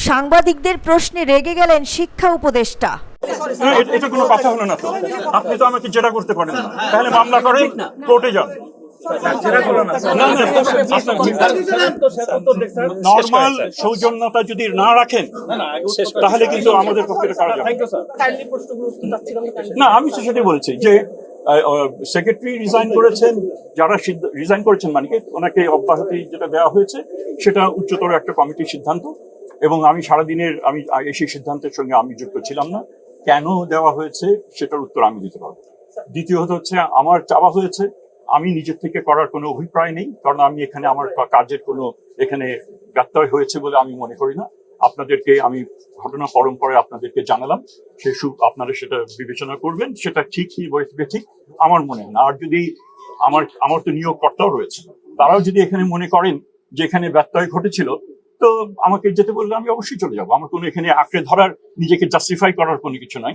সাংবাদিকদের প্রশ্নে রেগে গেলেন শিক্ষা উপদেষ্টা। এটা কোনো কথা হলো না তো। আপনি তো আমাকে জেরা করতে পারেন না, তাহলে মামলা করেন, কোর্টে যান। নর্মাল সৌজন্যতা যদি না রাখেন তাহলে কিন্তু আমাদের পক্ষে করা যাবে না। আমি তো সেটাই বলছি যে সেক্রেটারি রিজাইন করেছেন, যারা রিজাইন করেছেন মানে কি ওনাকে অব্যাহতি যেটা দেওয়া হয়েছে সেটা উচ্চতর একটা কমিটির সিদ্ধান্ত, এবং আমি সারাদিনের আমি সেই সিদ্ধান্তের সঙ্গে আমি যুক্ত ছিলাম না। কেন দেওয়া হয়েছে সেটার উত্তর আমি দিতে পারবো। দ্বিতীয়ত হচ্ছে আমার চাওয়া হয়েছে, আমি নিজের থেকে করার কোনো অভিপ্রায় নেই, কারণ আমি এখানে আমার কাজের কোনো এখানে ব্যত্যয় হয়েছে বলে আমি মনে করি না। আপনাদেরকে আমি ঘটনা পরম্পরায় আপনাদেরকে জানালাম, আপনারা সেটা বিবেচনা করবেন, সেটা ঠিক কি বইবে ঠিক আমার মনে হয় না। আর যদি আমার তো নিয়োগকর্তাও রয়েছে, তারাও যদি এখানে মনে করেন যে এখানে ব্যত্যয় ঘটেছিল, তো আমাকে যেতে বললে আমি অবশ্যই চলে যাবো। আমার কোনো এখানে আঁকড়ে ধরার, নিজেকে জাস্টিফাই করার কোনো কিছু নাই।